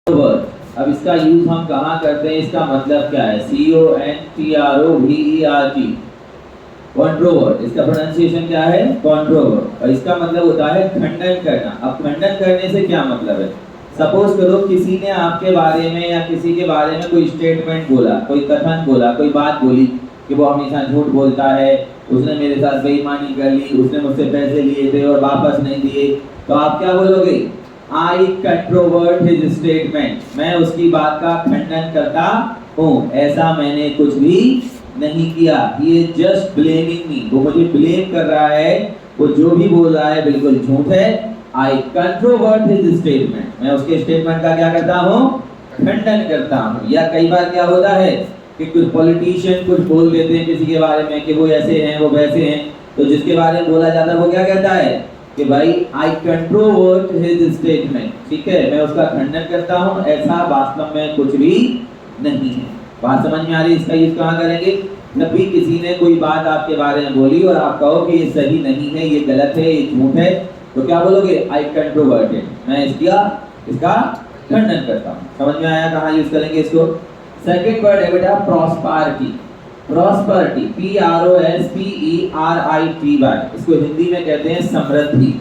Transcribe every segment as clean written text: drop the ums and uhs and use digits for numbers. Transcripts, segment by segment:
अब इसका यूज हम कहाँ करते हैं, इसका मतलब क्या है? CONTROVERT, कॉन्ट्रोवर्ट। इसका प्रोनाउंसिएशन क्या है? कॉन्ट्रोवर्ट। और इसका मतलब होता है खंडन करना। अब खंडन करने से क्या मतलब है? सपोज करो किसी ने आपके बारे में या किसी के बारे में कोई स्टेटमेंट बोला, कोई कथन बोला, कोई बात बोली कि वो हमेशा झूठ बोलता है, उसने मेरे साथ बेईमानी कर ली, उसने मुझसे पैसे लिए थे और वापस नहीं दिए, तो आप क्या बोलोगे? आई कंट्रोवर्ट हिज स्टेटमेंट, मैं उसकी बात का खंडन करता हूँ, ऐसा मैंने कुछ भी नहीं किया, ये जस्ट ब्लेमिंग मी, वो मुझे ब्लेम कर रहा है, वो जो भी बोल रहा है बिल्कुल झूठ है। आई कंट्रोवर्ट हिज स्टेटमेंट, मैं उसके स्टेटमेंट का क्या करता हूँ? खंडन करता हूँ। या कई बार क्या होता है कि कुछ पॉलिटिशियन कुछ बोल देते हैं किसी के बारे में कि वो ऐसे हैं, वो वैसे हैं, तो जिसके बारे में बोला जाता है वो क्या कहता है कि भाई आई कंट्रोवर्ट हिज स्टेटमेंट, ठीक है, मैं उसका खंडन करता हूँ, ऐसा वास्तव में कुछ भी नहीं है। बात समझ में आ रही है? इसका यूज कहाँ करेंगे? जब भी किसी ने कोई बात आपके बारे में बोली और आप कहो कि ये सही नहीं है, ये गलत है, ये झूठ है, तो क्या बोलोगे? आई कंट्रोवर्ट इट, मैं इसका खंडन करता हूँ। समझ में आया कहाँ यूज करेंगे इसको? सेकंड वर्ड है बेटा प्रॉस्पेरिटी। प्रॉस्पेरिटी, PROSPERITY, इसको हिंदी में कहते हैं समृद्धि।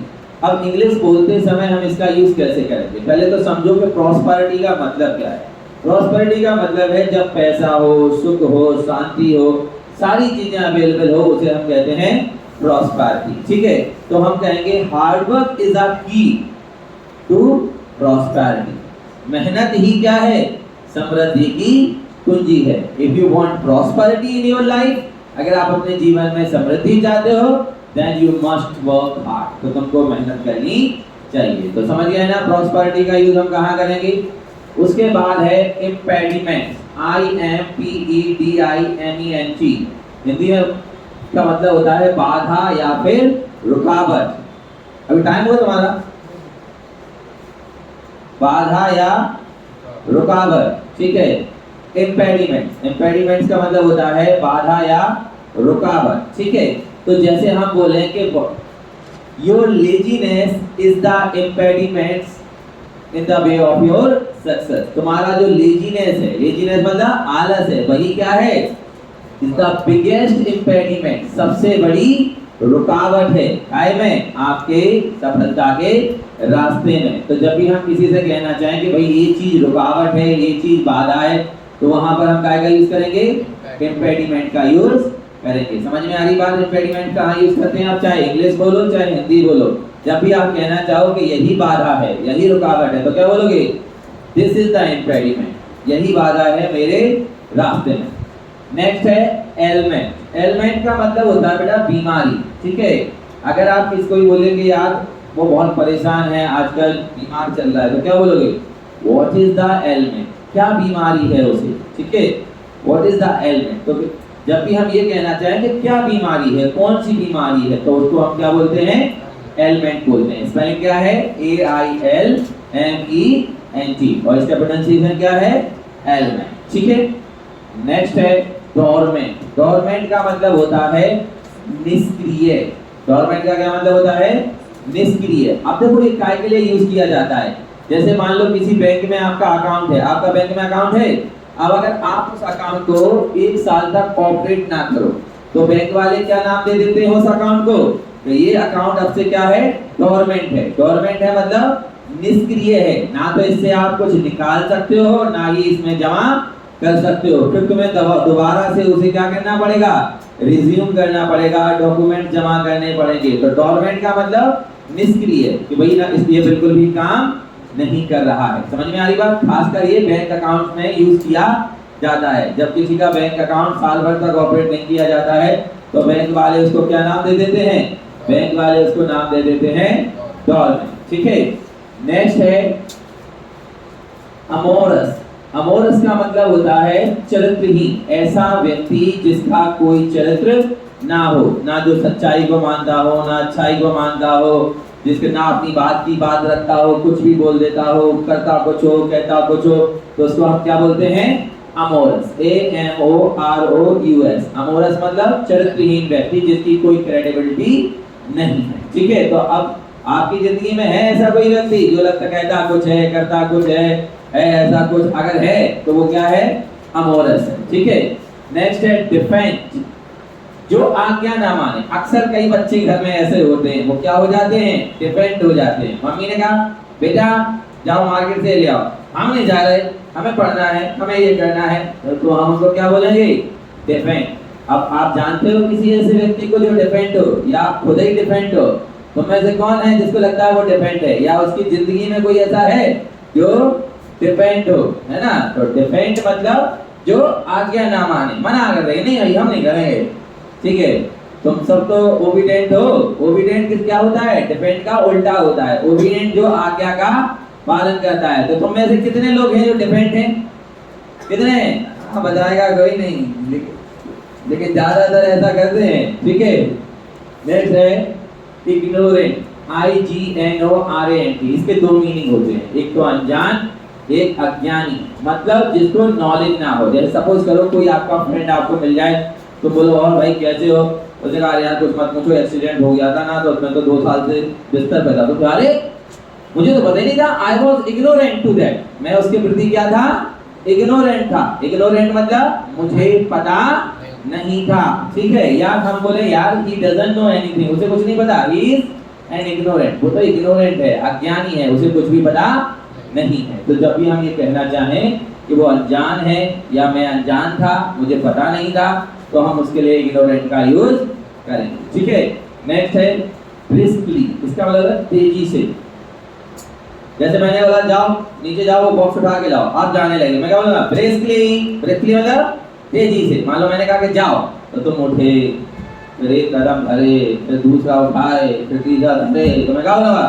अब इंग्लिश बोलते समय हम इसका यूज कैसे करेंगे? पहले तो समझो कि प्रॉस्पेरिटी का मतलब क्या है। प्रॉस्पेरिटी का मतलब है जब पैसा हो, सुख हो, शांति हो, सारी चीजें अवेलेबल हो, उसे हम कहते हैं प्रॉस्पेरिटी, ठीक है। तो हम कहेंगे हार्ड वर्क इज अ की टू प्रॉस्पेरिटी, मेहनत ही क्या है? समृद्धि की कुंजी है। If you want prosperity in your life, अगर आप अपने जीवन में समृद्धि चाहते हो, then you must work hard, तो तुमको मेहनत करनी चाहिए। तो समझ गए ना प्रॉस्पेरिटी का यूज हम कहाँ करेंगे? उसके बाद है इम्पेडिमेंट, IMPEDIMENT, हिंदी में का मतलब होता है बाधा या फिर रुकावट। अभी टाइम हुआ तुम्हारा? बाधा या रुकावट, ठीक है। इम्पेडिमेंट, इम्पेडिमेंट का मतलब होता है बाधा या रुकावट, ठीक है। तो जैसे हम बोले कि your laziness is the impediment in the way of your success, तुम्हारा जो लेजीनेस है, लेजीनेस मतलब आलस है, वही क्या है? इज द बिगेस्ट इम्पेडिमेंट, सबसे बड़ी रुकावट है काय में? आपके सफलता के रास्ते में। तो जब भी हम किसी से कहना चाहें कि भाई ये चीज रुकावट है, ये चीज बाधा है, तो वहां पर हम काय का यूज करेंगे? इम्पेडिमेंट का यूज करेंगे। समझ में आ रही बात? इम्पेडिमेंट कहाँ यूज करते हैं आप? चाहे इंग्लिश बोलो चाहे हिंदी बोलो, जब भी आप कहना चाहो कि यही बाधा है, यही रुकावट है, तो क्या बोलोगे? दिस इज द इम्पेडिमेंट, यही बाधा है मेरे रास्ते में। नेक्स्ट है एलमेंट। एलमेंट का मतलब होता है बेटा बीमारी, ठीक है। अगर आप किसको ही बोलेंगे यार वो बहुत परेशान है, आजकल बीमार चल रहा है, तो क्या बोलोगे? व्हाट इज द एलमेंट, क्या बीमारी है उसे, ठीक है। व्हाट इज द एलमेंट, तो जब भी हम ये कहना चाहें कि क्या बीमारी है, कौन सी बीमारी है, तो उसको हम क्या बोलते हैं? एलमेंट बोलते हैं। स्पेलिंग क्या है? AILMENT, और इसका प्रोनाउंसिएशन क्या है? एलमेंट, ठीक है। नेक्स्ट है डोरमेंट। डोरमेंट का मतलब होता है निष्क्रिय। डोरमेंट का क्या मतलब होता है? निष्क्रिय। अब देखो ये काय के लिए यूज किया जाता है? जैसे मान लो किसी बैंक में आपका अकाउंट है, आपका बैंक में अकाउंट है, अब अगर आप उस अकाउंट को 1 साल तक ऑपरेट ना करो, तो बैंक वाले क्या नाम दे देते हैं उस अकाउंट को? तो ये अकाउंट अब से क्या है? डोरमेंट है। डोरमेंट है मतलब निष्क्रिय है, ना तो इससे आप कुछ निकाल सकते हो, ना ही इसमें जमा कर सकते हो। फिर तुम्हें दोबारा से उसे क्या करना पड़ेगा? रिज्यूम करना पड़ेगा, डॉक्यूमेंट जमा करने पड़ेंगे। तो डोरमेंट का मतलब निष्क्रिय, कि भाई ना इसलिए बिल्कुल भी काम नहीं कर रहा है। समझ में आ रही बात? खासकर ये बैंक अकाउंट में यूज किया जाता है। जब किसी का बैंक अकाउंट साल भर तक ऑपरेट नहीं किया जाता है, तो बैंक वाले उसको क्या नाम दे देते हैं? बैंक वाले उसको नाम दे देते हैं डोरमेंट, ठीक है। नेक्स्ट है अमोरस। अमोरस का मतलब होता है चरित्रहीन, ऐसा व्यक्ति जिसका कोई चरित्र ना हो, ना जो सच्चाई को मानता हो, ना अच्छाई को मानता हो, जिसके ना अपनी बात की बात रखता हो, कुछ भी बोल देता हो, करता कुछ हो, कहता कुछ हो, तो उसको हम क्या बोलते हैं? Amorous, AMOROUS। अमोरस मतलब चरित्रहीन व्यक्ति, जिसकी कोई क्रेडिबिलिटी नहीं है, ठीक है। तो अब आपकी जिंदगी में है ऐसा कोई व्यक्ति जो लगता कहता कुछ है, करता कुछ है, है ऐसा कुछ, अगर है तो वो क्या है, अमोरस है। ठीक है, नेक्स्ट है डिफेंड, जो आज्ञा ना माने। अक्सर कई बच्चे घर में ऐसे होते हैं, वो क्या हो जाते हैं, डिफेंड हो जाते हैं। मम्मी ने कहा बेटा जाओ मार्केट से ले आओ, हम नहीं जा रहे, हमें पढ़ना है, हमें ये करना है, तो हम उसको क्या बोलेंगे, डिफेंड। अब आप जानते हो किसी ऐसे व्यक्ति को जो डिफेंड हो, या आप खुद ही डिफेंड हो? तो में से कौन है जिसको लगता है वो डिफेंड है, या उसकी जिंदगी में कोई ऐसा है जो डिफेंड हो, है ना? तो डिफेंड मतलब जो आज्ञा ना माने, मना कर रहे नहीं हम नहीं करेंगे। ठीक है, तुम सब तो ओबीडेंट हो। ओबीडेंट किस क्या होता है, डिफेंड का उल्टा होता है। ओबीडेंट जो आज्ञा का पालन करता है। तो तुम में से कितने लोग हैं जो डिफेंड हैं? कितने? हाँ, बताएगा कोई नहीं, लेकिन ज्यादातर ऐसा करते हैं। ठीक है, नेक्स्ट है इग्नोरेंट, IGNORANT। इसके दो मीनिंग होते हैं, एक तो अनजान, एक अज्ञानी। मतलब जिसको नॉलेज ना हो। जैसे सपोज करो कोई आपका फ्रेंड आपको मिल जाए, तो बोलो और भाई कैसे हो, उसने कहा यार कुछ मत पूछो, एक्सीडेंट हो गया था ना, तो उसमें तो 2 साल से बिस्तर पे था। तो अरे मुझे तो पता ही नहीं था, I was ignorant to that. मैं उसके प्रति क्या था, इग्नोरेंट था। इग्नोरेंट मतलब मुझे पता नहीं था। ठीक है, या हम बोले यार ही डजंट नो एनीथिंग, उसे कुछ नहीं पता, ही इज एन इग्नोरेंट। वो तो इग्नोरेंट है, अज्ञानी है, उसे कुछ भी पता नहीं है। तो जब भी हम ये कहना चाहें कि वो अनजान है या मैं अनजान था, मुझे पता नहीं था, तो हम उसके लिए इग्नोरेंट का यूज करेंगे। ठीक है, नेक्स्ट है ब्रिस्कली। इसका मतलब है तेजी से। जैसे मैंने बोला जाओ नीचे जाओ, वो बॉक्स उठा के लाओ, आप जाने लगे, मैं क्या बोलूंगा, ब्रिस्कली। ब्रिस्कली मतलब तेजी से। मान लो मैंने कहा कि जाओ, तो तुम उठे, फिर एक कदम धरे, फिर दूसरा उठाए, फिर तीसरा धरे, तो मैं क्या बोलूंगा,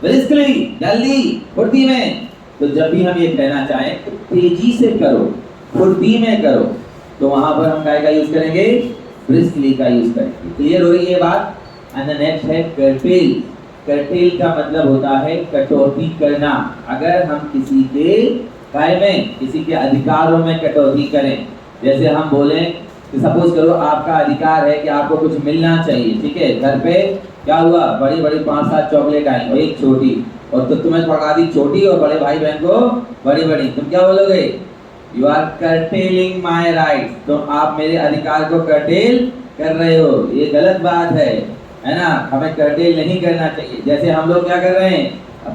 ब्रिस्कली, जल्दी, फुर्ती में। तो जब भी हम ये कहना चाहें तो तेजी से करो, फुर्ती में करो, तो वहां पर हम क्या का यूज करेंगे, ब्रिस्कली का यूज करेंगे। क्लियर हो रही है बात? एंड द नेक्स्ट है कर्टेल। कर्टेल का मतलब होता है कटौती करना। अगर हम किसी के काय में, किसी के अधिकारों में कटौती करें, जैसे हम बोले कि सपोज करो आपका अधिकार है कि आपको कुछ मिलना चाहिए। ठीक है, घर पे क्या हुआ, बड़ी बड़ी 5-7 चॉकलेट आई और एक छोटी, और तो तुम्हें पका दी छोटी और बड़े भाई बहन को बड़ी बड़ी, तुम क्या बोलोगे, you are curtailing my right. तो आप मेरे अधिकार को कर्टेल कर रहे हो, ये गलत बात है ना? हमें कर्टेल नहीं करना चाहिए। जैसे हम लोग क्या कर रहे हैं,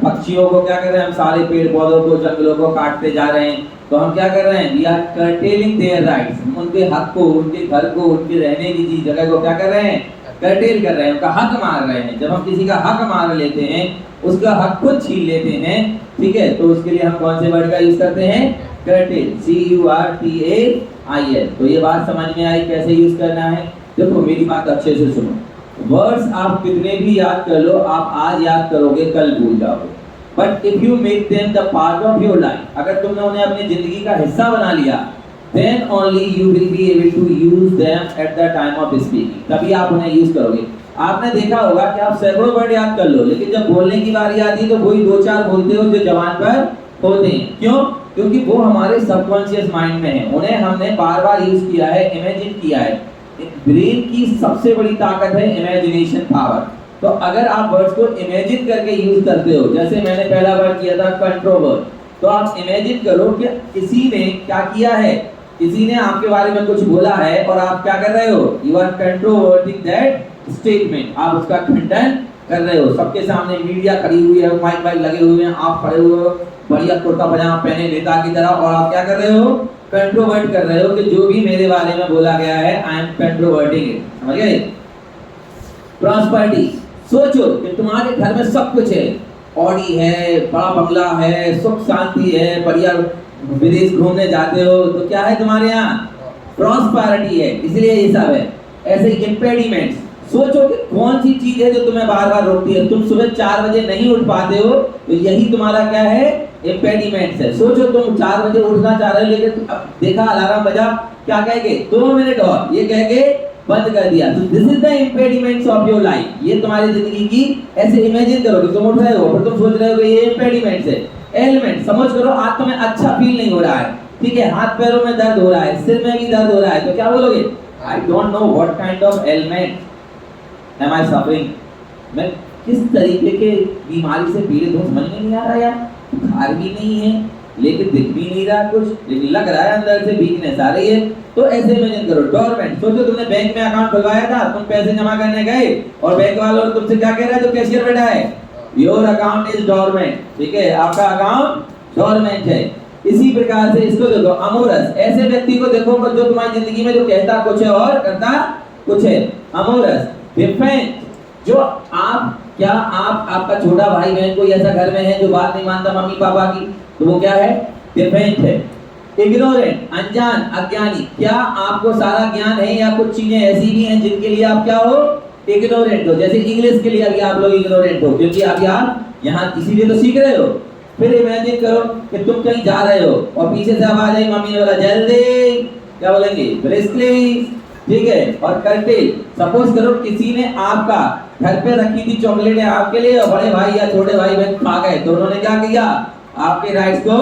पक्षियों को क्या कर रहे हैं, हम सारे पेड़ पौधों को, जंगलों को काटते जा रहे हैं, तो हम क्या कर रहे हैं, we are curtailing their rights. हम उनके हक को, उनके घर को, उनके रहने की जगह को क्या कर रहे हैं, कर्टेल कर रहे हैं, उनका हक मार रहे हैं। जब हम किसी का हक मार लेते हैं, उसका हक खुद छीन लेते हैं, ठीक है, तो उसके लिए हम कौन से वर्ड का यूज करते हैं, कर्टेल, CURTAIL। तो ये बात समझ में आई कैसे यूज करना है? देखो मेरी बात अच्छे से सुनो, वर्ड्स आप कितने भी याद कर लो, आप आज याद करोगे कल भूल जाओगे, but if you make them the part of your life, अगर तुमने उन्हें अपनी जिंदगी का हिस्सा बना लिया, then only you will be able to use them at the time of speaking, तभी आप उन्हें यूज करोगे। आपने देखा होगा कि आप सैकड़ों वर्ड याद कर लो, लेकिन जब बोलने की बारी आती है तो वही 2-4 बोलते हो जो जबान पर होते हैं। क्यों? क्योंकि वो हमारे सबकॉन्शियस माइंड में है, उन्हें हमने बार बार यूज किया है, इमेजिन किया है। ब्रेन की सबसे बड़ी ताकत है इमेजिनेशन पावर। तो अगर आप वर्ड्स को इमेजिन करके यूज करते हो, जैसे मैंने पहला वर्ड किया था कंट्रोवर्ट, तो आप इमेजिन करो कि किसी ने क्या किया है, किसी ने आपके बारे में कुछ बोला है और आप क्या कर रहे हो, यू आर कंट्रोवर्टिंग दैट स्टेटमेंट, आप उसका खंडन कर रहे हो। सबके सामने मीडिया खड़ी हुई है, माइक लगे हुए हैं, आप खड़े हुए हो बढ़िया कुर्ता पजामा पहने नेता की तरह, और आप क्या कर रहे हो, कंट्रोवर्ट कर रहे हो कि जो भी मेरे बारे में बोला गया है आई एम कंट्रोवर्टिंग इट। समझ गए? प्रॉस्पेरिटी, सोचो कि तुम्हारे घर में सब कुछ है, ऑडी है, बड़ा बंगला है, सुख शांति है, बढ़िया विदेश घूमने जाते हो, तो क्या है तुम्हारे यहाँ, प्रॉस्पेरिटी है, इसलिए ये सब है। ऐसे इम्पेडिमेंट्स, सोचो कि कौन सी चीज है जो तुम्हें बार बार रोकती है। तुम सुबह 4 बजे नहीं उठ पाते हो, तो यही तुम्हारा क्या है, इम्पेडिमेंट्स है। सोचो तुम 4 बजे उठना चाह रहे हो, लेकिन अब देखा अलार्म बजा, क्या कहेंगे, 2 मिनट और, ये कह के बंद कर दिया। तो this is the impediments of your life. ये तुम्हारी जिंदगी की, ऐसे इमेजिन करो कि तुम उठ रहे हो, फिर तुम सोच रहे हो कि ये इम्पेडिमेंट्स है। एलिमेंट, समझ करो आज तुम्हें अच्छा फील नहीं हो रहा है, ठीक है, हाथ पैरों में दर्द हो रहा है, सिर में भी दर्द हो रहा है, तो क्या बोलोगे, I don't know what kind of element am I suffering, मैं किस तरीके के बीमारी से पीड़ित हूँ, समझ में नहीं आ रहा यार, बुखार भी नहीं है, लेकिन दिख भी नहीं रहा कुछ, लेकिन लग रहा है अंदर से वीकनेस आ रही है। तो ऐसे इमेजिन करो डोरमेंट। सोचो तुमने बैंक में अकाउंट खुलवाया था, तुम पैसे जमा करने गए और बैंक वालों ने तुमसे क्या कह रहा है जो कैशियर बैठा है, योर अकाउंट इज डोरमेंट। ठीक है, आपका अकाउंट डोरमेंट है। इसी प्रकार से इसको देखो अमोरस, ऐसे व्यक्ति को देखो जो तुम्हारी जिंदगी में जो कहता कुछ है और करता कुछ है। अमोरस। डिफेंस, जो आपका छोटा भाई बहन कोई ऐसा घर में है जो बात नहीं मानता मम्मी पापा की, तो वो क्या है, डिफेंस है। इग्नोरेंट, अनजान, अज्ञानी, क्या आपको सारा ज्ञान है या कुछ चीजें ऐसी भी हैं जिनके लिए आप क्या हो, इग्नोरेंट हो। जैसे इंग्लिश के लिए अभी आप लोग इग्नोरेंट हो क्योंकि अभी आप यहाँ इसीलिए तो सीख रहे हो। फिर इमेजिन करो कि तुम कहीं जा रहे हो और पीछे से आवाज आई, मम्मी ने बोला जल्दी, क्या बोलेंगे, ब्रिस्कली। ठीक है, और कर्टेल, सपोज करो किसी ने आपका घर पे रखी थी चॉकलेटें आपके लिए और बड़े भाई या छोटे भाई बहन खा गए, तो उन्होंने क्या किया, आपके राइट्स को